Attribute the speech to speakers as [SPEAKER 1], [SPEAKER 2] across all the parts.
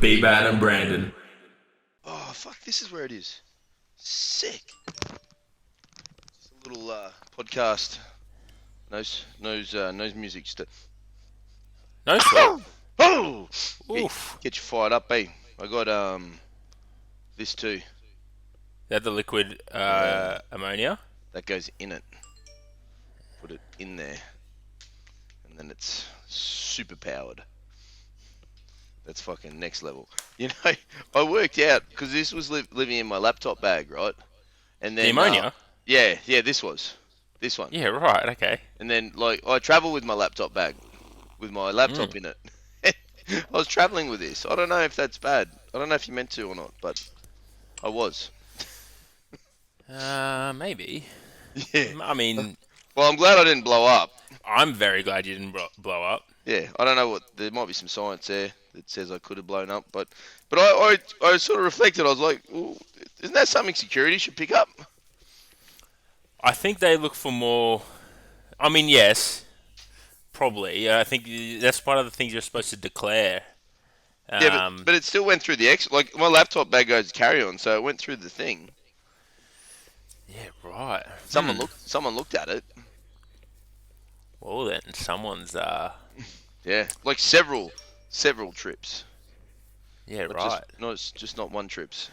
[SPEAKER 1] BBad and Brandon.
[SPEAKER 2] Oh, fuck, this is where it is. Sick. Just a little podcast. Knows music.
[SPEAKER 3] No sweat.
[SPEAKER 2] Oh! Get,
[SPEAKER 3] Oof.
[SPEAKER 2] get you fired up, eh? I got this too.
[SPEAKER 3] That the liquid
[SPEAKER 2] Yeah.
[SPEAKER 3] ammonia?
[SPEAKER 2] That goes in it. Put it in there. And then it's super powered. That's fucking next level. You know, I worked out, because this was living in my laptop bag, right? And then...
[SPEAKER 3] The ammonia?
[SPEAKER 2] Yeah, this was. This one.
[SPEAKER 3] Yeah, right, okay.
[SPEAKER 2] And then, I travel with my laptop bag, with my laptop in it. I was traveling with this. I don't know if that's bad. I don't know if you meant to or not, but I was.
[SPEAKER 3] Maybe.
[SPEAKER 2] Yeah.
[SPEAKER 3] I mean,
[SPEAKER 2] Well, I'm glad I didn't blow up.
[SPEAKER 3] I'm very glad you didn't blow up.
[SPEAKER 2] Yeah, I don't know what. There might be some science there that says I could have blown up, but I sort of reflected. I was like, ooh, isn't that something security should pick up?
[SPEAKER 3] I think they look for more... I mean, yes, probably. I think that's one of the things you're supposed to declare.
[SPEAKER 2] Yeah, but it still went through the like my laptop bag goes carry on, so it went through the thing.
[SPEAKER 3] Yeah, right.
[SPEAKER 2] Someone looked at it.
[SPEAKER 3] Well, then, someone's...
[SPEAKER 2] Yeah, like several trips.
[SPEAKER 3] Yeah,
[SPEAKER 2] Not
[SPEAKER 3] right.
[SPEAKER 2] just not one trips.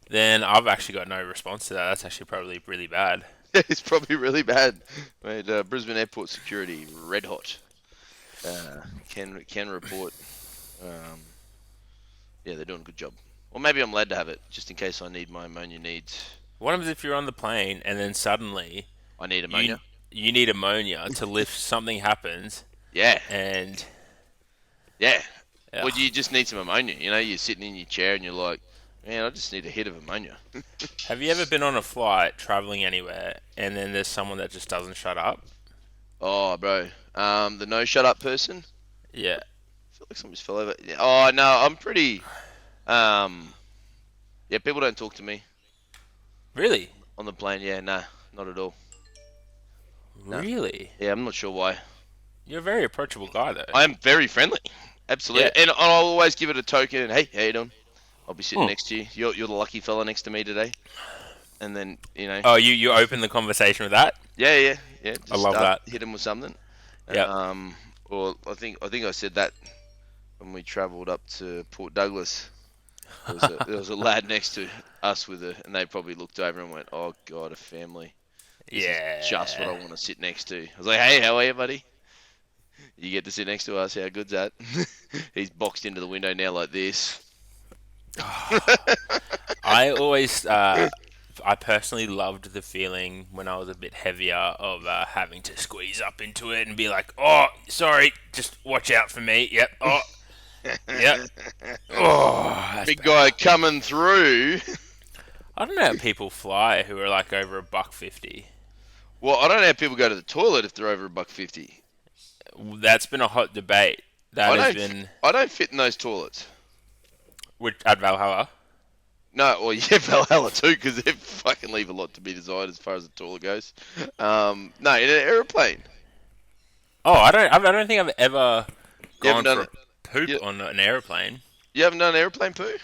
[SPEAKER 3] Then I've actually got no response to that. That's actually probably really bad.
[SPEAKER 2] It's probably really bad. Mate, Brisbane Airport security red hot. Can report. Yeah, they're doing a good job. Or maybe I'm allowed to have it just in case I need my ammonia needs.
[SPEAKER 3] What happens if you're on the plane and then suddenly
[SPEAKER 2] I need ammonia.
[SPEAKER 3] you need ammonia to lift, something happens,
[SPEAKER 2] Yeah,
[SPEAKER 3] and
[SPEAKER 2] yeah.
[SPEAKER 3] ugh,
[SPEAKER 2] Well, you just need some ammonia. You know, you're sitting in your chair and you're like, man, I just need a hit of ammonia.
[SPEAKER 3] have you ever been on a flight traveling anywhere and then there's someone that just doesn't shut up?
[SPEAKER 2] Oh, bro. The no shut up person.
[SPEAKER 3] Yeah.
[SPEAKER 2] I feel like somebody just fell over. Oh no, I'm pretty. Yeah, people don't talk to me
[SPEAKER 3] Really?
[SPEAKER 2] on the plane. Yeah, nah, not at all. No.
[SPEAKER 3] Really?
[SPEAKER 2] Yeah, I'm not sure why.
[SPEAKER 3] You're a very approachable guy, though.
[SPEAKER 2] I am very friendly. Absolutely.
[SPEAKER 3] Yeah.
[SPEAKER 2] And I'll always give it a token. Hey, how you doing? I'll be sitting
[SPEAKER 3] Hmm.
[SPEAKER 2] next to you. You're the lucky fella next to me today. And then,
[SPEAKER 3] Oh, you open the conversation with that?
[SPEAKER 2] yeah. Just
[SPEAKER 3] I love that.
[SPEAKER 2] hit him with something.
[SPEAKER 3] Yeah.
[SPEAKER 2] Or I think I said that when we travelled up to Port Douglas. There was a lad next to us and they probably looked over and went, "Oh God, a family. This
[SPEAKER 3] Yeah.
[SPEAKER 2] is just what I want to sit next to." I was like, "Hey, how are you, buddy? You get to sit next to us. How good's that?" He's boxed into the window now like this.
[SPEAKER 3] I always, I personally loved the feeling when I was a bit heavier of having to squeeze up into it and be like, oh, sorry, just watch out for me. Yep. Oh, yep. Oh, that's
[SPEAKER 2] Big
[SPEAKER 3] bad.
[SPEAKER 2] guy coming through.
[SPEAKER 3] I don't know how people fly who are like over $1.50.
[SPEAKER 2] Well, I don't know how people go to the toilet if they're over $1.50.
[SPEAKER 3] That's been a hot debate. That has been
[SPEAKER 2] I don't fit in those toilets.
[SPEAKER 3] at Valhalla.
[SPEAKER 2] No, well, yeah, Valhalla too, because they fucking leave a lot to be desired as far as the toilet goes. No, in an aeroplane.
[SPEAKER 3] Oh, I don't think I've ever
[SPEAKER 2] You haven't
[SPEAKER 3] gone
[SPEAKER 2] done
[SPEAKER 3] for a poop
[SPEAKER 2] you-
[SPEAKER 3] on an airplane.
[SPEAKER 2] You haven't done airplane poo?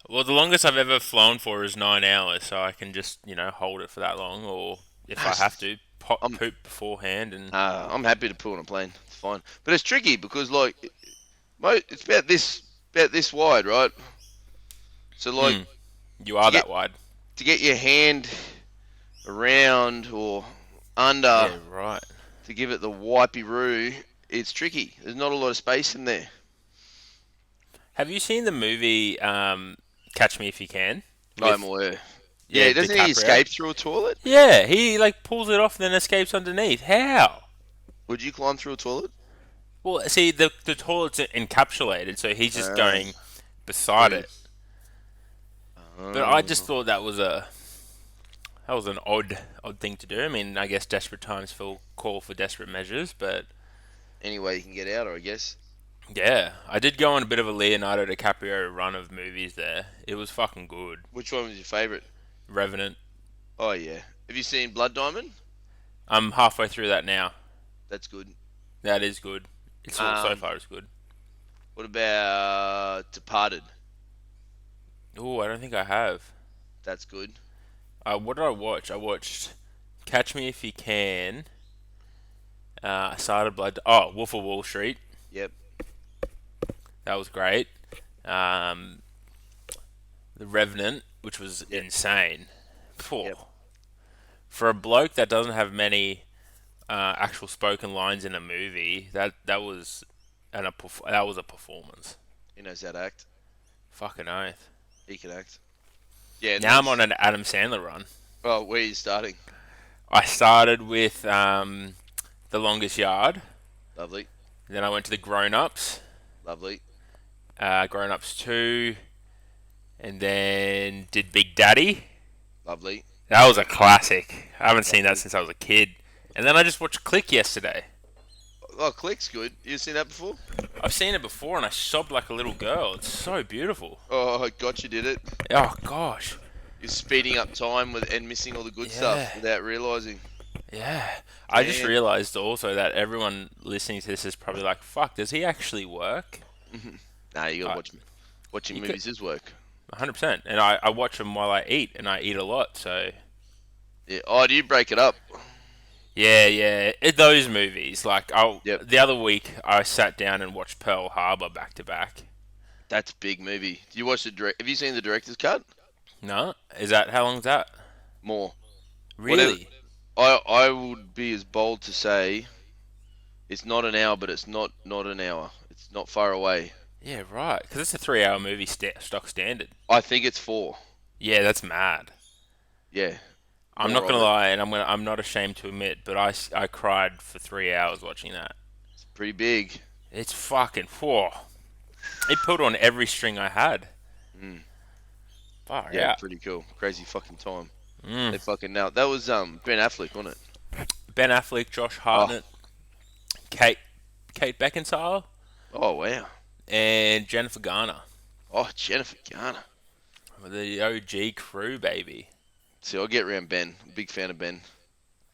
[SPEAKER 3] Well, the longest I've ever flown for is 9 hours, so I can just, hold it for that long, or if I have to, poop beforehand. And
[SPEAKER 2] I'm happy to poo on a plane. It's fine, but it's tricky because it's about this wide, right? So
[SPEAKER 3] you are
[SPEAKER 2] to
[SPEAKER 3] that wide.
[SPEAKER 2] to get your hand around or under
[SPEAKER 3] Yeah, right.
[SPEAKER 2] to give it the wipey-roo, it's tricky. There's not a lot of space in there.
[SPEAKER 3] Have you seen the movie Catch Me If You Can?
[SPEAKER 2] I'm aware. Yeah, doesn't he
[SPEAKER 3] DiCaprio?
[SPEAKER 2] escape through a toilet?
[SPEAKER 3] Yeah, he pulls it off and then escapes underneath. How?
[SPEAKER 2] Would you climb through a toilet?
[SPEAKER 3] Well, see, the toilet's encapsulated, so he's just going beside it. But I just thought that was an odd thing to do. I mean, I guess desperate times call for desperate measures, but
[SPEAKER 2] Any way you can get out, I guess.
[SPEAKER 3] yeah, I did go on a bit of a Leonardo DiCaprio run of movies there. It was fucking good.
[SPEAKER 2] Which one was your favourite?
[SPEAKER 3] Revenant.
[SPEAKER 2] Oh, yeah. Have you seen Blood Diamond?
[SPEAKER 3] I'm halfway through that now.
[SPEAKER 2] That's good.
[SPEAKER 3] That is good. So far it's good.
[SPEAKER 2] What about Departed?
[SPEAKER 3] Oh, I don't think I have.
[SPEAKER 2] That's good.
[SPEAKER 3] What did I watch? I watched Catch Me If You Can. Cider Blood. Oh, Wolf of Wall Street.
[SPEAKER 2] Yep.
[SPEAKER 3] That was great. Um, The Revenant, which was
[SPEAKER 2] Yep.
[SPEAKER 3] insane. Phew.
[SPEAKER 2] Yep.
[SPEAKER 3] For a bloke that doesn't have many actual spoken lines in a movie, that was a performance.
[SPEAKER 2] He knows how to act.
[SPEAKER 3] Fucking oath.
[SPEAKER 2] He can act. Yeah, and
[SPEAKER 3] Now I'm on
[SPEAKER 2] there's.
[SPEAKER 3] an Adam Sandler run.
[SPEAKER 2] Oh, where are you starting?
[SPEAKER 3] I started with The Longest Yard.
[SPEAKER 2] Lovely.
[SPEAKER 3] Then I went to the Grown Ups,
[SPEAKER 2] Lovely.
[SPEAKER 3] Grown Ups 2, and then did Big Daddy.
[SPEAKER 2] Lovely.
[SPEAKER 3] That was a classic. I haven't seen that
[SPEAKER 2] Lovely.
[SPEAKER 3] since I was a kid. And then I just watched Click yesterday.
[SPEAKER 2] Oh, Click's good. You seen that before?
[SPEAKER 3] I've seen it before and I sobbed like a little girl. It's so beautiful.
[SPEAKER 2] Oh, God, you did it.
[SPEAKER 3] Oh gosh.
[SPEAKER 2] You're speeding up time and missing all the good
[SPEAKER 3] Yeah.
[SPEAKER 2] stuff without realizing.
[SPEAKER 3] Yeah. I just
[SPEAKER 2] Damn.
[SPEAKER 3] realized also that everyone listening to this is probably like, fuck, does he actually work?
[SPEAKER 2] Nah, you gotta
[SPEAKER 3] Uh,
[SPEAKER 2] watch watching
[SPEAKER 3] you
[SPEAKER 2] movies is work.
[SPEAKER 3] 100%. And I watch them while I eat, and I eat a lot, so.
[SPEAKER 2] Yeah. Oh, do you break it up?
[SPEAKER 3] Yeah, yeah. Those movies.
[SPEAKER 2] Yep.
[SPEAKER 3] The other week, I sat down and watched Pearl Harbor back to back.
[SPEAKER 2] That's a big movie. Do you watch the direct? Have you seen the director's cut?
[SPEAKER 3] No? How long's that?
[SPEAKER 2] More. Whatever.
[SPEAKER 3] Really?
[SPEAKER 2] I would be as bold to say it's not an hour, but it's not an hour. It's not far away.
[SPEAKER 3] Yeah, right. Because it's a 3 hour movie stock standard.
[SPEAKER 2] I think it's 4.
[SPEAKER 3] Yeah, that's mad.
[SPEAKER 2] Yeah.
[SPEAKER 3] I'm not
[SPEAKER 2] More of
[SPEAKER 3] gonna
[SPEAKER 2] it.
[SPEAKER 3] lie, and I'm not ashamed to admit, but I cried for 3 hours watching that.
[SPEAKER 2] It's pretty big.
[SPEAKER 3] It's fucking whoa. It pulled on every string I had.
[SPEAKER 2] Mm.
[SPEAKER 3] Far
[SPEAKER 2] Yeah,
[SPEAKER 3] out.
[SPEAKER 2] pretty cool. Crazy fucking time. They
[SPEAKER 3] Mm.
[SPEAKER 2] fucking nailed. That was Ben Affleck, wasn't it?
[SPEAKER 3] Ben Affleck, Josh
[SPEAKER 2] Oh.
[SPEAKER 3] Hartnett, Kate Kate Beckinsale,
[SPEAKER 2] Oh wow.
[SPEAKER 3] and Jennifer Garner.
[SPEAKER 2] Oh, Jennifer Garner.
[SPEAKER 3] The OG crew, baby.
[SPEAKER 2] See, I'll get around Ben. Big fan of Ben.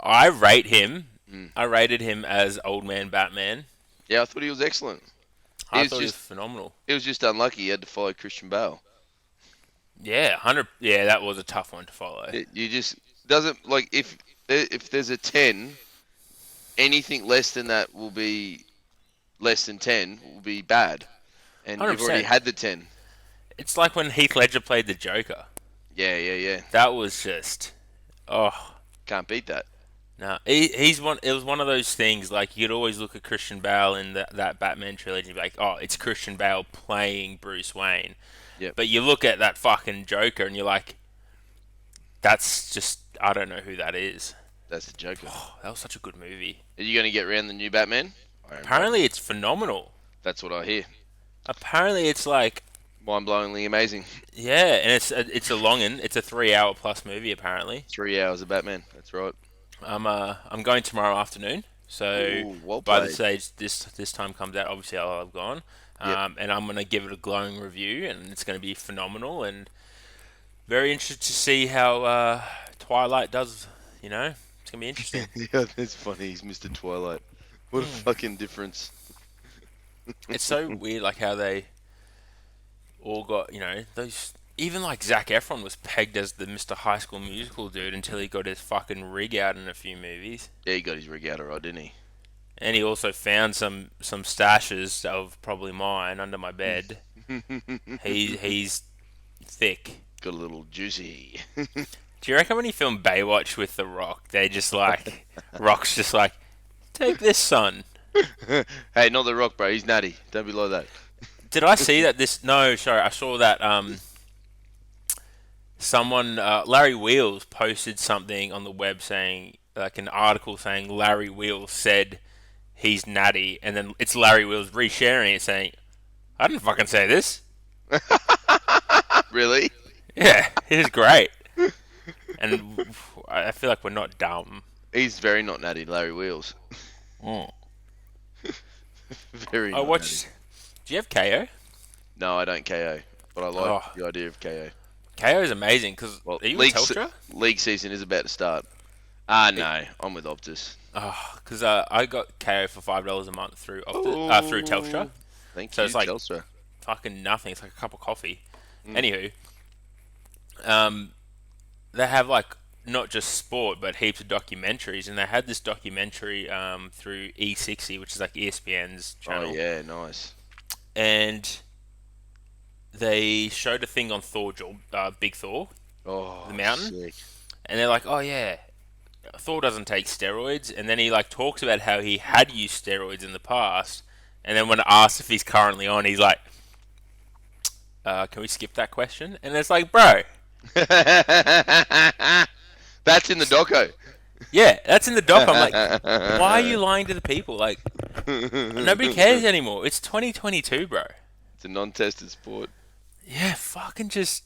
[SPEAKER 3] I rate him.
[SPEAKER 2] Mm.
[SPEAKER 3] I rated him as Old Man Batman.
[SPEAKER 2] Yeah, I thought he was excellent. He
[SPEAKER 3] I
[SPEAKER 2] was
[SPEAKER 3] thought he was
[SPEAKER 2] just
[SPEAKER 3] phenomenal.
[SPEAKER 2] he was just unlucky. He had to follow Christian Bale.
[SPEAKER 3] Yeah, 100. Yeah, that was a tough one to follow.
[SPEAKER 2] You just doesn't like if there's a 10, anything less than that will be less than 10 will be bad, and you've already
[SPEAKER 3] 100%.
[SPEAKER 2] had the 10.
[SPEAKER 3] It's like when Heath Ledger played the Joker.
[SPEAKER 2] Yeah, yeah, yeah.
[SPEAKER 3] That was just, oh
[SPEAKER 2] Can't beat that.
[SPEAKER 3] no. He's one. It was one of those things. Like you'd always look at Christian Bale in that Batman trilogy, and be like, oh, it's Christian Bale playing Bruce Wayne.
[SPEAKER 2] Yep,
[SPEAKER 3] But you look at that fucking Joker, and you're like, that's just I don't know who that is.
[SPEAKER 2] that's the Joker.
[SPEAKER 3] Oh, that was such a good movie.
[SPEAKER 2] Are you gonna get around the new Batman? I am not.
[SPEAKER 3] Apparently, it's phenomenal.
[SPEAKER 2] That's what I hear.
[SPEAKER 3] Apparently, it's like
[SPEAKER 2] Mind-blowingly amazing.
[SPEAKER 3] yeah, and it's a longin. It's a 3 hour plus movie. Apparently,
[SPEAKER 2] 3 hours of Batman. That's right.
[SPEAKER 3] I'm going tomorrow afternoon. So
[SPEAKER 2] Ooh, well
[SPEAKER 3] by the
[SPEAKER 2] played.
[SPEAKER 3] stage this time comes out, obviously I'll have gone.
[SPEAKER 2] Yep.
[SPEAKER 3] And I'm gonna give it a glowing review, and it's gonna be phenomenal. And very interested to see how Twilight does. You know, it's gonna be interesting.
[SPEAKER 2] Yeah, that's funny. He's Mr. Twilight. What a fucking difference.
[SPEAKER 3] It's so weird, like how they all got those. Even like Zac Efron was pegged as the Mr. High School Musical dude until he got his fucking rig out in a few movies.
[SPEAKER 2] Yeah, he got his rig out alright, didn't he?
[SPEAKER 3] And he also found some stashes of probably mine under my bed. He's thick.
[SPEAKER 2] Got a little juicy.
[SPEAKER 3] Do you reckon when he filmed Baywatch with The Rock, they just like Rock's just like, take this, son.
[SPEAKER 2] Hey, not the Rock, bro. He's natty. Don't be like that.
[SPEAKER 3] Did I see that this? No, sorry, I saw that someone Larry Wheels posted something on the web saying like an article saying Larry Wheels said he's natty, and then it's Larry Wheels resharing it saying, I didn't fucking say this.
[SPEAKER 2] Really?
[SPEAKER 3] Yeah, it was great. And I feel like we're not dumb.
[SPEAKER 2] He's very not natty, Larry Wheels.
[SPEAKER 3] Mm.
[SPEAKER 2] Very
[SPEAKER 3] I
[SPEAKER 2] not
[SPEAKER 3] watched. Do you have KO?
[SPEAKER 2] natty. No, I don't KO, but I like
[SPEAKER 3] Oh,
[SPEAKER 2] the idea of KO.
[SPEAKER 3] KO is amazing because
[SPEAKER 2] Well,
[SPEAKER 3] are you with Telstra?
[SPEAKER 2] league season is about to start. Ah, no, I'm with Optus.
[SPEAKER 3] Oh, because I got KO for $5 a month through Optus, through
[SPEAKER 2] Oh,
[SPEAKER 3] Telstra.
[SPEAKER 2] Thank
[SPEAKER 3] So
[SPEAKER 2] you,
[SPEAKER 3] it's like
[SPEAKER 2] Telstra.
[SPEAKER 3] fucking nothing. It's like a cup of coffee.
[SPEAKER 2] Mm.
[SPEAKER 3] Anywho, um, they have like not just sport but heaps of documentaries, and they had this documentary through E60, which is like ESPN's
[SPEAKER 2] Oh
[SPEAKER 3] channel,
[SPEAKER 2] yeah, nice.
[SPEAKER 3] and they showed a thing on Thor, Big Thor, the
[SPEAKER 2] Oh,
[SPEAKER 3] mountain,
[SPEAKER 2] sick.
[SPEAKER 3] and they're like, oh yeah, Thor doesn't take steroids, and then he like talks about how he had used steroids in the past, and then when asked if he's currently on, he's like, can we skip that question? And it's like, bro,
[SPEAKER 2] That's in the doco.
[SPEAKER 3] yeah, that's in the doc. I'm like, why are you lying to the people? Like, nobody cares anymore. It's 2022, bro.
[SPEAKER 2] It's a non-tested sport.
[SPEAKER 3] Yeah, fucking
[SPEAKER 2] He's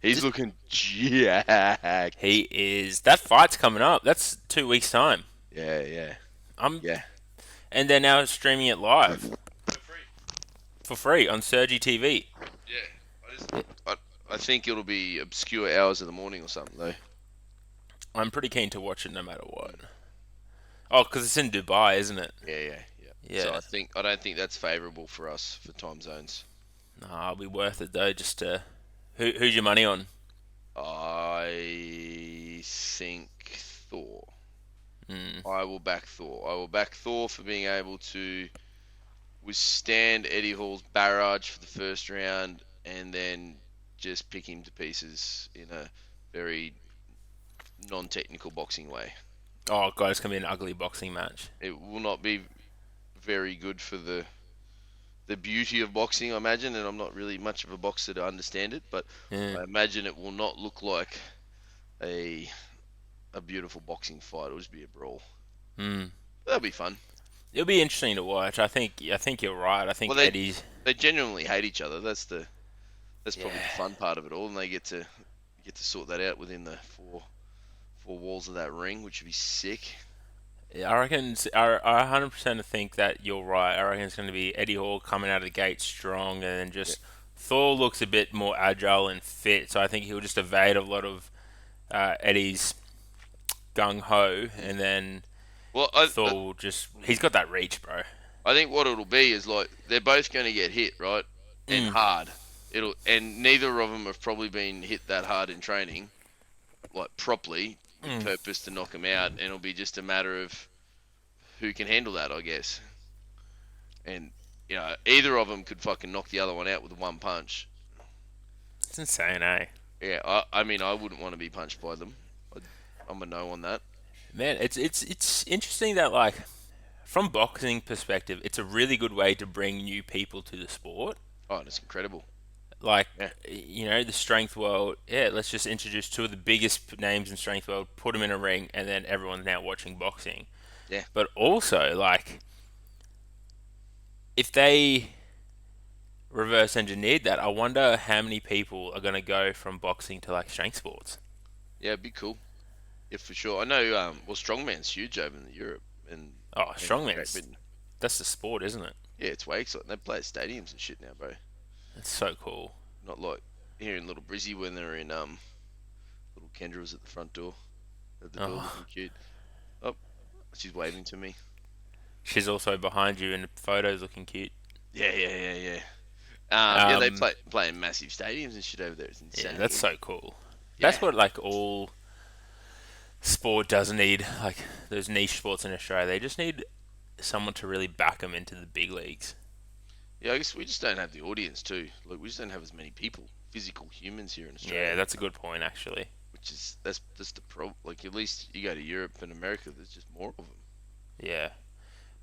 [SPEAKER 3] just
[SPEAKER 2] looking jacked.
[SPEAKER 3] he is. That fight's coming up. That's 2 weeks time.
[SPEAKER 2] Yeah, yeah,
[SPEAKER 3] I'm,
[SPEAKER 2] yeah.
[SPEAKER 3] and they're now streaming it live for free on Surgy TV.
[SPEAKER 2] Yeah, I think it'll be obscure hours of the morning or something though.
[SPEAKER 3] I'm pretty keen to watch it no matter what. Oh, because it's in Dubai, isn't it?
[SPEAKER 2] Yeah, yeah, yeah. So
[SPEAKER 3] Yeah.
[SPEAKER 2] I don't think that's favourable for us for time zones.
[SPEAKER 3] Nah, it'll be worth it though. Just to who's your money on?
[SPEAKER 2] I think Thor.
[SPEAKER 3] Mm.
[SPEAKER 2] I will back Thor. I will back Thor for being able to withstand Eddie Hall's barrage for the first round and then just pick him to pieces in a very non-technical boxing way.
[SPEAKER 3] Oh god, it's gonna be an ugly boxing match.
[SPEAKER 2] It will not be very good for the beauty of boxing, I imagine, and I'm not really much of a boxer to understand it, but
[SPEAKER 3] Yeah.
[SPEAKER 2] I imagine it will not look like a a beautiful boxing fight. It'll just be a brawl.
[SPEAKER 3] Mm.
[SPEAKER 2] That'll be fun.
[SPEAKER 3] It'll be interesting to watch. I think you're right. I
[SPEAKER 2] Well,
[SPEAKER 3] think Eddie's.
[SPEAKER 2] they genuinely hate each other. That's probably the
[SPEAKER 3] Yeah.
[SPEAKER 2] fun part of it all, and they get to sort that out within the four walls of that ring, which would be sick.
[SPEAKER 3] I reckon. I 100% think that you're right. I reckon it's going to be Eddie Hall coming out of the gate strong, and then
[SPEAKER 2] Yeah.
[SPEAKER 3] just Thor looks a bit more agile and fit. So I think he'll just evade a lot of Eddie's gung ho,
[SPEAKER 2] Mm.
[SPEAKER 3] and then
[SPEAKER 2] Well,
[SPEAKER 3] Thor will just. He's got that reach, bro.
[SPEAKER 2] I think what it'll be is like they're both going to get hit, right, and
[SPEAKER 3] Mm.
[SPEAKER 2] hard. And neither of them have probably been hit that hard in training, like properly with
[SPEAKER 3] Mm.
[SPEAKER 2] purpose to knock them out, and it'll be just a matter of who can handle that, I guess. And either of them could fucking knock the other one out with one punch.
[SPEAKER 3] It's insane, eh?
[SPEAKER 2] Yeah, I mean, I wouldn't want to be punched by them. I'm a no on that.
[SPEAKER 3] Man, it's interesting that like from boxing perspective, it's a really good way to bring new people to the sport.
[SPEAKER 2] Oh, that's incredible.
[SPEAKER 3] Like,
[SPEAKER 2] Yeah,
[SPEAKER 3] the strength world. Yeah, let's just introduce two of the biggest names in strength world, put them in a ring, and then everyone's now watching boxing.
[SPEAKER 2] yeah.
[SPEAKER 3] But also, like, if they reverse engineered that, I wonder how many people are gonna go from boxing to like strength sports.
[SPEAKER 2] Yeah, it'd be cool. Yeah, for sure. I know. Well, strongman's huge over in Europe
[SPEAKER 3] Oh,
[SPEAKER 2] and Great
[SPEAKER 3] strongman's
[SPEAKER 2] Britain.
[SPEAKER 3] that's the sport, isn't it?
[SPEAKER 2] Yeah, it's way exciting. They play at stadiums and shit now, bro.
[SPEAKER 3] It's so cool.
[SPEAKER 2] Not like here in Little Brizzy when they're in little Kendra was at the front door, at the door
[SPEAKER 3] Oh,
[SPEAKER 2] looking cute. Oh, she's waving to me.
[SPEAKER 3] she's also behind you in the photos, looking cute.
[SPEAKER 2] Yeah, yeah, yeah, yeah. Yeah, they
[SPEAKER 3] Um,
[SPEAKER 2] play in massive stadiums and shit over there. It's
[SPEAKER 3] yeah,
[SPEAKER 2] insane.
[SPEAKER 3] that's so cool.
[SPEAKER 2] Yeah,
[SPEAKER 3] That's what like all sport does need. Like those niche sports in Australia, they just need someone to really back them into the big leagues.
[SPEAKER 2] yeah. I guess we just don't have the audience too. Like we just don't have as many people, physical humans here in
[SPEAKER 3] Yeah,
[SPEAKER 2] Australia.
[SPEAKER 3] that's a good point actually.
[SPEAKER 2] Which is that's just the problem. Like at least you go to Europe and America, there's just more of them.
[SPEAKER 3] Yeah.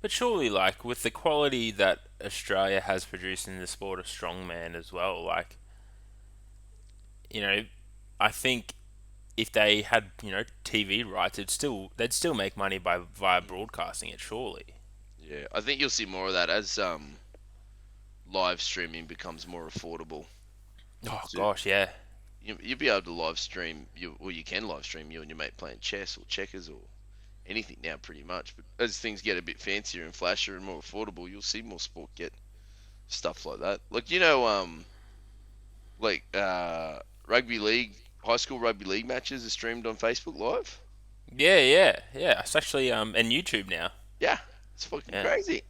[SPEAKER 3] But surely, like, with the quality that Australia has produced in the sport of strongman as well, like, you know, I think if they had, TV rights, they'd still make money by via broadcasting it, surely.
[SPEAKER 2] Yeah, I think you'll see more of that as live streaming becomes more affordable.
[SPEAKER 3] Oh
[SPEAKER 2] So
[SPEAKER 3] gosh, yeah.
[SPEAKER 2] you'll be able to live stream you can live stream you and your mate playing chess or checkers or anything now pretty much. But as things get a bit fancier and flashier and more affordable, you'll see more sport get stuff like that. Like like rugby league, high school rugby league matches are streamed on Facebook Live.
[SPEAKER 3] Yeah, yeah, yeah. It's actually and YouTube now.
[SPEAKER 2] Yeah, it's fucking
[SPEAKER 3] Yeah.
[SPEAKER 2] crazy.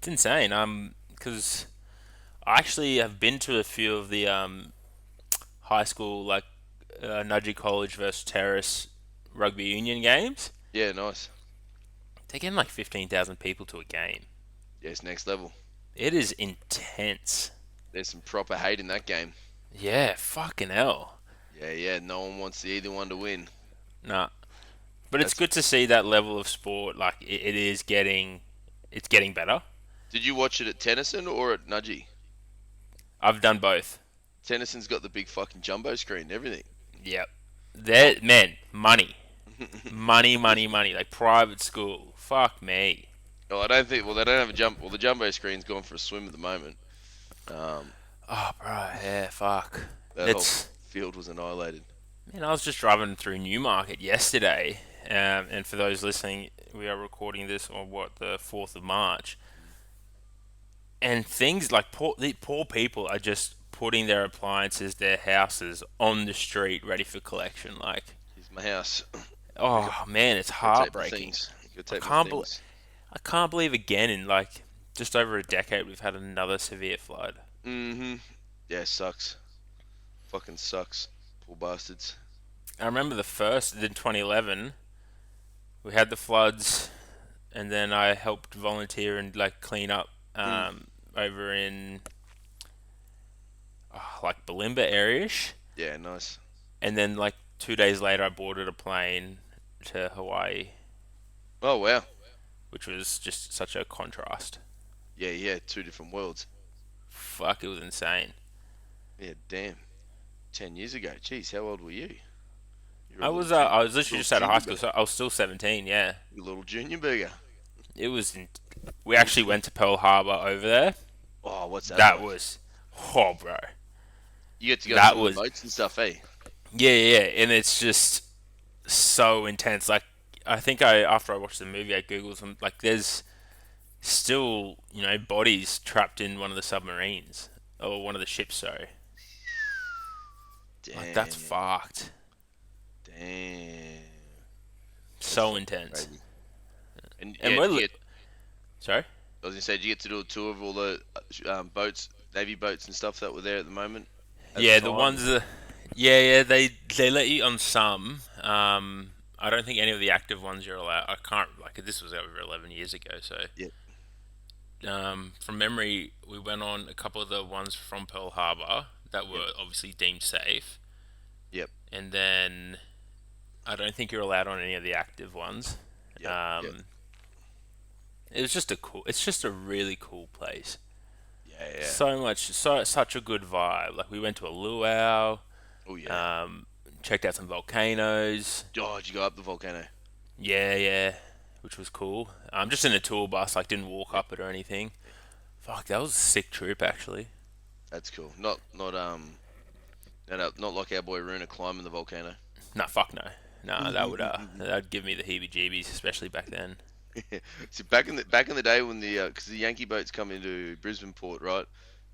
[SPEAKER 3] It's insane. Because I actually have been to a few of the high school like Nudgee College versus Terrace rugby union games.
[SPEAKER 2] Yeah, nice.
[SPEAKER 3] They're getting like 15,000 people to a game.
[SPEAKER 2] Yeah, it's next level.
[SPEAKER 3] It is intense.
[SPEAKER 2] There's some proper hate in that game.
[SPEAKER 3] Yeah, fucking hell.
[SPEAKER 2] Yeah, yeah. No one wants either one to win.
[SPEAKER 3] Nah, but it's
[SPEAKER 2] That's.
[SPEAKER 3] good to see that level of sport. Like it is getting, it's getting better.
[SPEAKER 2] Did you watch it at Tennyson or at Nudgee?
[SPEAKER 3] I've done both.
[SPEAKER 2] Tennyson's got the big fucking jumbo screen and everything.
[SPEAKER 3] Yep.
[SPEAKER 2] Oh.
[SPEAKER 3] There, man, money, money, money, money. Like private school. Fuck me.
[SPEAKER 2] Well, I don't think. Well, they don't have a jump. Well, the jumbo screen's gone for a swim at the moment. Um,
[SPEAKER 3] Oh, bro. Yeah, fuck.
[SPEAKER 2] that whole
[SPEAKER 3] It's
[SPEAKER 2] field was annihilated.
[SPEAKER 3] Man, I was just driving through Newmarket yesterday, and for those listening, we are recording this on what the 4th of March, and things like the poor people are just putting their appliances, their houses on the street, ready for collection. Like,
[SPEAKER 2] Here's my house. I got,
[SPEAKER 3] oh man, it's
[SPEAKER 2] got to take my
[SPEAKER 3] heartbreaking.
[SPEAKER 2] things. Got to
[SPEAKER 3] I
[SPEAKER 2] take my
[SPEAKER 3] can't bel
[SPEAKER 2] things.
[SPEAKER 3] I can't believe again in like just over a decade we've had another severe flood.
[SPEAKER 2] Mm-hmm. Yeah, sucks. Fucking sucks. Poor bastards.
[SPEAKER 3] I remember the first in 2011. We had the floods, and then I helped volunteer and like clean up
[SPEAKER 2] Mm.
[SPEAKER 3] over in like Balimba area-ish.
[SPEAKER 2] Yeah, nice.
[SPEAKER 3] And then like 2 days later, I boarded a plane to Hawaii,
[SPEAKER 2] Oh wow.
[SPEAKER 3] which was just such a contrast.
[SPEAKER 2] Yeah, yeah. Two different worlds.
[SPEAKER 3] Fuck, it was insane.
[SPEAKER 2] Yeah, damn. 10 years ago. Jeez, how old were you? You're a
[SPEAKER 3] I
[SPEAKER 2] little
[SPEAKER 3] was uh, I was literally
[SPEAKER 2] little
[SPEAKER 3] just out of high
[SPEAKER 2] junior
[SPEAKER 3] school,
[SPEAKER 2] burger.
[SPEAKER 3] so I was still 17. Yeah,
[SPEAKER 2] You little junior burger.
[SPEAKER 3] it was. We actually went to Pearl Harbor over there.
[SPEAKER 2] Oh, what's that
[SPEAKER 3] That
[SPEAKER 2] like?
[SPEAKER 3] was, oh, bro,
[SPEAKER 2] You get to go on
[SPEAKER 3] that
[SPEAKER 2] some of the
[SPEAKER 3] was
[SPEAKER 2] boats and stuff, eh?
[SPEAKER 3] yeah, yeah, yeah. And it's just so intense. Like I think I after I watched the movie, I googled some like there's still bodies trapped in one of the submarines or one of the ships. Sorry, like that's
[SPEAKER 2] Damn,
[SPEAKER 3] fucked.
[SPEAKER 2] damn. That's
[SPEAKER 3] So
[SPEAKER 2] fucking
[SPEAKER 3] intense.
[SPEAKER 2] crazy. And
[SPEAKER 3] And
[SPEAKER 2] yeah,
[SPEAKER 3] we're
[SPEAKER 2] did you get?
[SPEAKER 3] sorry.
[SPEAKER 2] I was gonna say, did you get to do a tour of all the boats, navy boats and stuff that were there at the moment, at the
[SPEAKER 3] Yeah, the
[SPEAKER 2] time?
[SPEAKER 3] ones that yeah, they let you on some. I don't think any of the active ones you're allowed. I can't like this was over 11 years ago, so
[SPEAKER 2] Yep,
[SPEAKER 3] from memory, we went on a couple of the ones from Pearl Harbor that
[SPEAKER 2] yep,
[SPEAKER 3] were obviously deemed safe,
[SPEAKER 2] yep,
[SPEAKER 3] and then I don't think you're allowed on any of the active ones.
[SPEAKER 2] yep, yep.
[SPEAKER 3] Um, it was just a cool. It's just a really cool place.
[SPEAKER 2] Yeah, yeah.
[SPEAKER 3] So much, such a good vibe. Like we went to a luau,
[SPEAKER 2] Oh yeah.
[SPEAKER 3] um, checked out some volcanoes.
[SPEAKER 2] Oh, did you go up the volcano?
[SPEAKER 3] Yeah, yeah, which was cool. Just in a tour bus, like didn't walk
[SPEAKER 2] Yep.
[SPEAKER 3] up it or anything. Fuck, that was a sick trip actually.
[SPEAKER 2] That's cool. Not like our boy Runa climbing the volcano.
[SPEAKER 3] Nah, fuck no. Nah, that'd give me the heebie-jeebies, especially back then.
[SPEAKER 2] See, back in the day when because the Yankee boats come into Brisbane Port, right,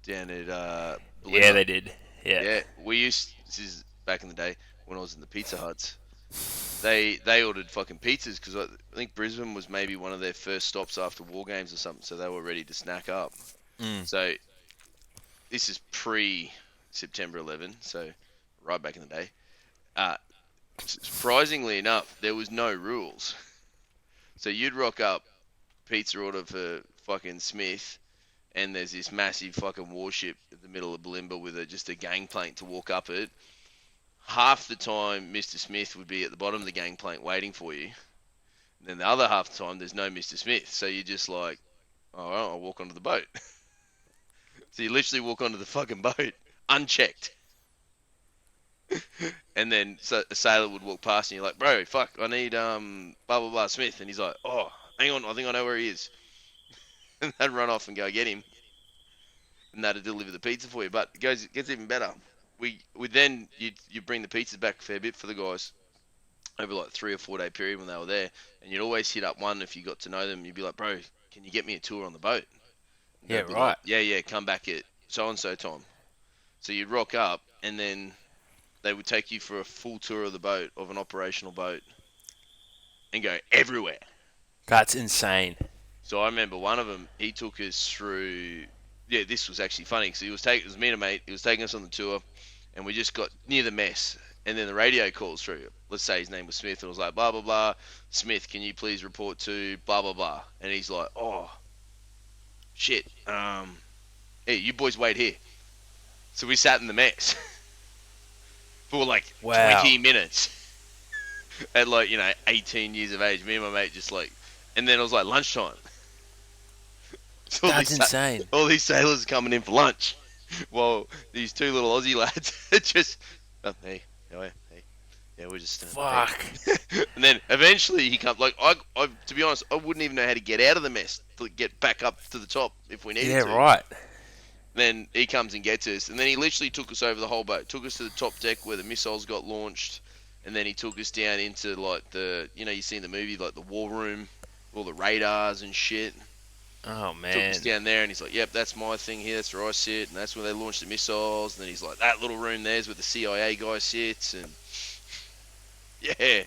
[SPEAKER 2] down at
[SPEAKER 3] Yeah,
[SPEAKER 2] Bulimba.
[SPEAKER 3] they did. Yeah.
[SPEAKER 2] Yeah, we used. This is back in the day when I was in the Pizza Huts. They ordered fucking pizzas because I think Brisbane was maybe one of their first stops after war games or something, so they were ready to snack up.
[SPEAKER 3] Mm.
[SPEAKER 2] So this is pre September 11, so right back in the day. Uh, Surprisingly enough, there was no rules. So you'd rock up, pizza order for fucking Smith, and there's this massive fucking warship in the middle of Bulimba with just a gangplank to walk up it. Half the time, Mr. Smith would be at the bottom of the gangplank waiting for you. And then the other half the time, there's no Mr. Smith. So you're just like, all right, I'll walk onto the boat. So you literally walk onto the fucking boat unchecked. And then so a sailor would walk past and you're like, bro, fuck, I need blah blah blah Smith, and he's like, oh, hang on, I think I know where he is, and they'd run off and go get him, and that'd deliver the pizza for you. But it gets even better. We then you bring the pizzas back a fair bit for the guys over like 3 or 4 day period when they were there, and you'd always hit up one if you got to know them. You'd be like, bro, can you get me a tour on the boat? And
[SPEAKER 3] Yeah,
[SPEAKER 2] they'd be like,
[SPEAKER 3] right.
[SPEAKER 2] yeah, yeah, come back at so and so time. So you'd rock up, and then they would take you for a full tour of the boat, of an operational boat, and go everywhere.
[SPEAKER 3] That's insane.
[SPEAKER 2] So I remember one of them. He took us through. Yeah, this was actually funny because it was me and a mate. He was taking us on the tour, and we just got near the mess, and then the radio calls through. Let's say his name was Smith, and it was like blah blah blah. Smith, can you please report to blah blah blah? And he's like, oh shit. Hey, you boys wait here. So we sat in the mess for like
[SPEAKER 3] Wow.
[SPEAKER 2] 20 minutes at like 18 years of age. Me and my mate just like, and then it was like lunchtime. So
[SPEAKER 3] That's insane.
[SPEAKER 2] all these sailors are coming in for lunch, while these two little Aussie lads are just, oh, hey, how are you? Hey, yeah, we're just, hey.
[SPEAKER 3] Fuck.
[SPEAKER 2] And then eventually he comes. Like to be honest, I wouldn't even know how to get out of the mess to get back up to the top if we needed
[SPEAKER 3] Yeah,
[SPEAKER 2] to.
[SPEAKER 3] right.
[SPEAKER 2] Then he comes and gets us, and then he literally took us over the whole boat, took us to the top deck where the missiles got launched, and then he took us down into like you see in the movie like the war room, all the radars and shit.
[SPEAKER 3] Oh,
[SPEAKER 2] Took us
[SPEAKER 3] man.
[SPEAKER 2] down there, and he's like, "Yep, that's my thing here. That's where I sit, and that's where they launch the missiles." And then he's like, "That little room there's where the CIA guy sits," and yeah,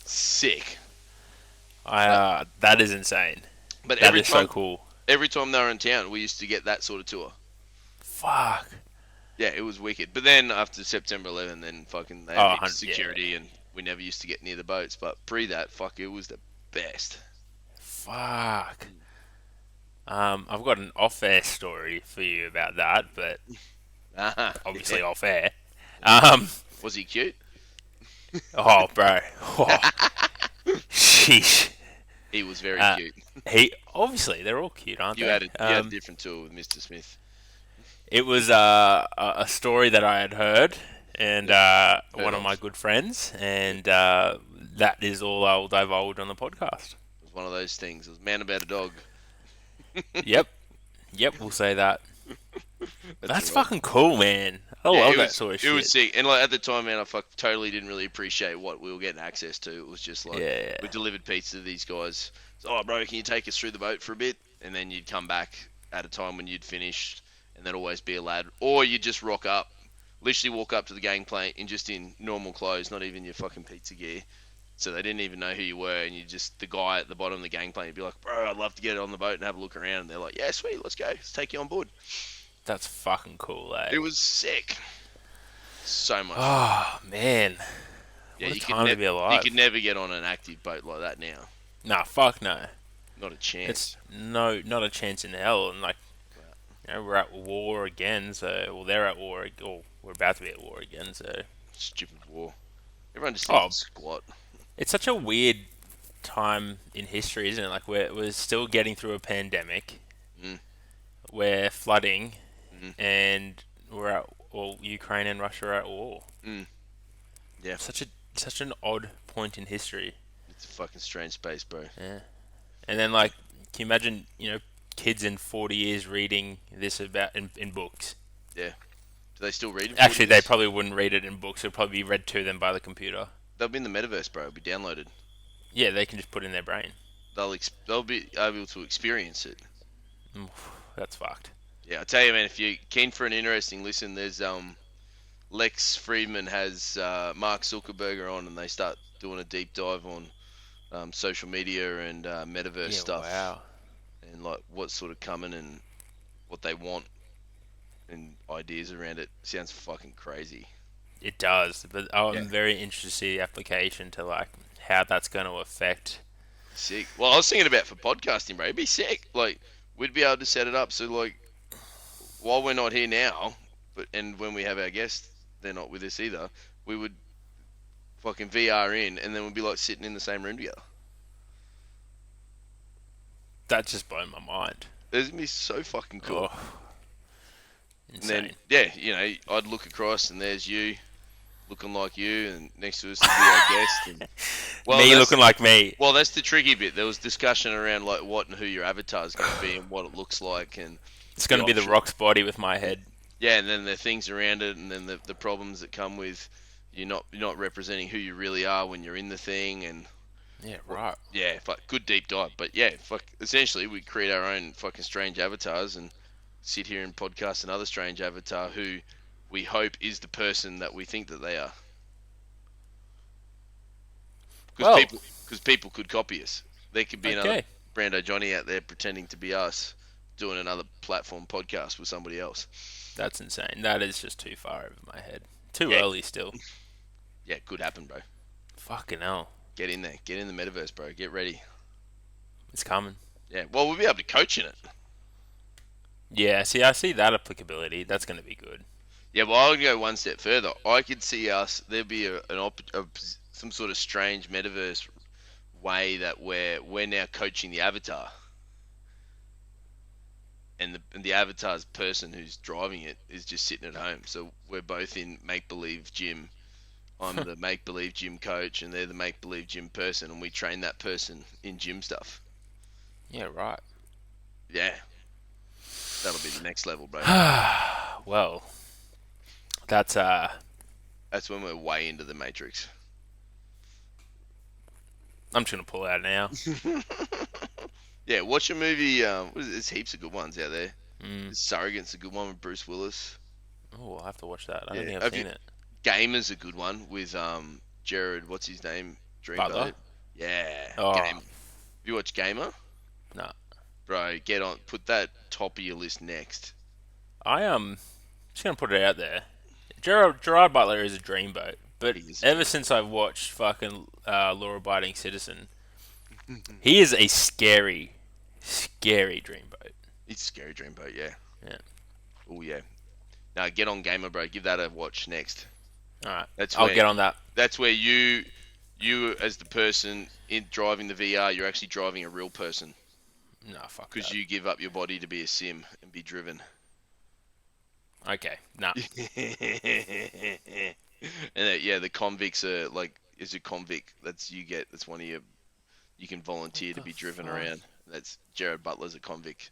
[SPEAKER 2] sick.
[SPEAKER 3] That is insane.
[SPEAKER 2] But
[SPEAKER 3] That is so cool.
[SPEAKER 2] every time they were in town, we used to get that sort of tour.
[SPEAKER 3] Fuck.
[SPEAKER 2] Yeah, it was wicked. But then after September 11, then fucking they
[SPEAKER 3] Oh,
[SPEAKER 2] had
[SPEAKER 3] yeah.
[SPEAKER 2] security, and we never used to get near the boats. But pre that, fuck, it was the best.
[SPEAKER 3] Fuck. I've got an off-air story for you about that, but obviously
[SPEAKER 2] Yeah.
[SPEAKER 3] off-air. Um,
[SPEAKER 2] Was he cute?
[SPEAKER 3] oh, bro. Oh, sheesh.
[SPEAKER 2] He was very
[SPEAKER 3] Uh,
[SPEAKER 2] cute.
[SPEAKER 3] obviously they're all cute, aren't
[SPEAKER 2] You
[SPEAKER 3] they?
[SPEAKER 2] had a different tour with Mr. Smith.
[SPEAKER 3] It was a story that I had heard, and
[SPEAKER 2] Heard
[SPEAKER 3] one of
[SPEAKER 2] of.
[SPEAKER 3] my good friends, and that is all I'll divulge on the podcast.
[SPEAKER 2] It was one of those things. It was man about a dog.
[SPEAKER 3] Yep, yep, we'll say that.
[SPEAKER 2] That's
[SPEAKER 3] That's
[SPEAKER 2] alright.
[SPEAKER 3] fucking cool, man. I
[SPEAKER 2] Yeah,
[SPEAKER 3] love that sort of
[SPEAKER 2] it was
[SPEAKER 3] shit.
[SPEAKER 2] sick. And like at the time, man, totally didn't really appreciate what we were getting access to. It was just like
[SPEAKER 3] Yeah,
[SPEAKER 2] we delivered pizza to these guys. So, oh, bro, can you take us through the boat for a bit? And then you'd come back at a time when you'd finished, and there'd always be a lad, or you'd just rock up, literally walk up to the gangplank in normal clothes, not even your fucking pizza gear. So they didn't even know who you were, and the guy at the bottom of the gangplank would be like, bro, I'd love to get on the boat and have a look around. And they're like, yeah, sweet, let's go, let's take you on board.
[SPEAKER 3] that's fucking cool, eh?
[SPEAKER 2] It was sick. So much fun.
[SPEAKER 3] Oh man,
[SPEAKER 2] Yeah,
[SPEAKER 3] what a time to be alive.
[SPEAKER 2] you could never get on an active boat like that now.
[SPEAKER 3] Nah, fuck no.
[SPEAKER 2] Not a chance.
[SPEAKER 3] It's not a chance in hell. And like, we're at war again. So, well, they're at war, or we're about to be at war again. So,
[SPEAKER 2] Stupid war. Everyone just thinks
[SPEAKER 3] oh,
[SPEAKER 2] it's squat.
[SPEAKER 3] it's such a weird time in history, isn't it? Like, we're still getting through a pandemic.
[SPEAKER 2] Mm.
[SPEAKER 3] We're flooding,
[SPEAKER 2] Mm.
[SPEAKER 3] and we're at well, Ukraine and Russia are at war.
[SPEAKER 2] Mm. Yeah,
[SPEAKER 3] Such an odd point in history.
[SPEAKER 2] it's a fucking strange space, bro.
[SPEAKER 3] Yeah. And then, like, can you imagine, kids in 40 years reading this about in books?
[SPEAKER 2] Yeah. Do they still read it?
[SPEAKER 3] Actually, they probably wouldn't read it in books. It'd probably be read to them by the computer.
[SPEAKER 2] They'll be in the metaverse, bro. It'll be downloaded.
[SPEAKER 3] Yeah, they can just put it in their brain.
[SPEAKER 2] They'll be able to experience it.
[SPEAKER 3] That's fucked.
[SPEAKER 2] Yeah, I tell you, man. If you're keen for an interesting listen, there's Lex Friedman has Mark Zuckerberg on, and they start doing a deep dive on social media and metaverse
[SPEAKER 3] Yeah,
[SPEAKER 2] stuff,
[SPEAKER 3] wow.
[SPEAKER 2] and like what's sort of coming and what they want and ideas around it. Sounds fucking crazy.
[SPEAKER 3] It does, but I'm
[SPEAKER 2] Yeah.
[SPEAKER 3] very interested to see the application to, like, how that's going to affect.
[SPEAKER 2] Sick. Well, I was thinking about for podcasting, bro. It'd be sick. Like, we'd be able to set it up so, like, while we're not here now, and when we have our guests, they're not with us either. We would fucking VR in, and then we'd be like sitting in the same room together.
[SPEAKER 3] That just blown my mind.
[SPEAKER 2] It'd be so fucking cool.
[SPEAKER 3] Oh,
[SPEAKER 2] And then,
[SPEAKER 3] insane.
[SPEAKER 2] yeah, I'd look across, and there's you, looking like you, and next to us would be our guest. And,
[SPEAKER 3] Me
[SPEAKER 2] that's-
[SPEAKER 3] looking like me.
[SPEAKER 2] Well, that's the tricky bit. There was discussion around like what and who your avatar is going to be and what it looks like, and
[SPEAKER 3] It's going to be the
[SPEAKER 2] option.
[SPEAKER 3] Rock's body with my head.
[SPEAKER 2] Yeah, and then the things around it, and then the problems that come with you're not representing who you really are when you're in the thing, and
[SPEAKER 3] Yeah, right.
[SPEAKER 2] yeah, fuck, good deep dive. But yeah, fuck, essentially we create our own fucking strange avatars and sit here and podcast another strange avatar who we hope is the person that we think that they are.
[SPEAKER 3] Well,
[SPEAKER 2] Because people could copy us. There could be another
[SPEAKER 3] okay.
[SPEAKER 2] Brando Johnny out there pretending to be us doing another platform podcast with somebody else.
[SPEAKER 3] That's insane. That is just too far over my head. Too
[SPEAKER 2] Yeah,
[SPEAKER 3] early still.
[SPEAKER 2] yeah, could happen, bro.
[SPEAKER 3] Fucking hell.
[SPEAKER 2] Get in there. Get in the metaverse, bro. Get ready.
[SPEAKER 3] It's coming.
[SPEAKER 2] Yeah, well, we'll be able to coach in it.
[SPEAKER 3] Yeah, see, I see that applicability. That's going to be good.
[SPEAKER 2] Yeah, well, I'll go one step further. I could see us. There'd be some sort of strange metaverse way that we're now coaching the avatar, and the avatar's person who's driving it is just sitting at home. So we're both in make believe gym. I'm the make believe gym coach, and they're the make believe gym person, and we train that person in gym stuff.
[SPEAKER 3] Yeah, right.
[SPEAKER 2] Yeah, that'll be the next level, bro.
[SPEAKER 3] Well, that's
[SPEAKER 2] That's when we're way into the matrix.
[SPEAKER 3] I'm just gonna pull out now.
[SPEAKER 2] Yeah, watch a movie. There's heaps of good ones out there.
[SPEAKER 3] Mm.
[SPEAKER 2] Surrogate's a good one with Bruce Willis.
[SPEAKER 3] Oh, I'll have to watch that. I don't
[SPEAKER 2] Yeah,
[SPEAKER 3] think I've seen it.
[SPEAKER 2] Gamer's a good one with Jared. What's his name?
[SPEAKER 3] Butler?
[SPEAKER 2] Dreamboat. Yeah,
[SPEAKER 3] Oh,
[SPEAKER 2] Gamer. You watch Gamer,
[SPEAKER 3] no.
[SPEAKER 2] bro? Get on. Put that top of your list next.
[SPEAKER 3] I just gonna put it out there. Gerard Butler is a dreamboat, but
[SPEAKER 2] He is a
[SPEAKER 3] ever
[SPEAKER 2] dream.
[SPEAKER 3] since I've watched fucking Law-Abiding Citizen, he is a scary, scary dreamboat.
[SPEAKER 2] It's a scary Dreamboat. Yeah.
[SPEAKER 3] Yeah.
[SPEAKER 2] Oh yeah. Now get on Gamer, bro. Give that a watch next.
[SPEAKER 3] All right,
[SPEAKER 2] That's
[SPEAKER 3] I'll
[SPEAKER 2] where
[SPEAKER 3] get on that.
[SPEAKER 2] that's where you as the person in driving the VR, you're actually driving a real person
[SPEAKER 3] No, fuck
[SPEAKER 2] because
[SPEAKER 3] that.
[SPEAKER 2] you give up your body to be a sim and be driven.
[SPEAKER 3] Okay, nah.
[SPEAKER 2] And yeah, the convicts are like, is a convict. That's you get. That's one of your. You can volunteer to be driven
[SPEAKER 3] fuck?
[SPEAKER 2] around. That's Jared Butler's a convict.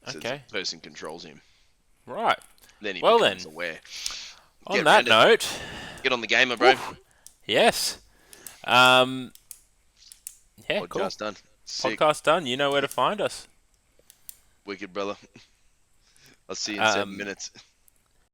[SPEAKER 2] So
[SPEAKER 3] Okay,
[SPEAKER 2] the person controls him.
[SPEAKER 3] right.
[SPEAKER 2] Then he
[SPEAKER 3] Well
[SPEAKER 2] becomes
[SPEAKER 3] then,
[SPEAKER 2] aware.
[SPEAKER 3] on
[SPEAKER 2] Get
[SPEAKER 3] that
[SPEAKER 2] around it.
[SPEAKER 3] note,
[SPEAKER 2] Get on the gamer, bro.
[SPEAKER 3] yes. Um, yeah, cool.
[SPEAKER 2] Podcast done. Sick.
[SPEAKER 3] Podcast done. You know where to find us.
[SPEAKER 2] Wicked, brother. I'll see you in 7 minutes.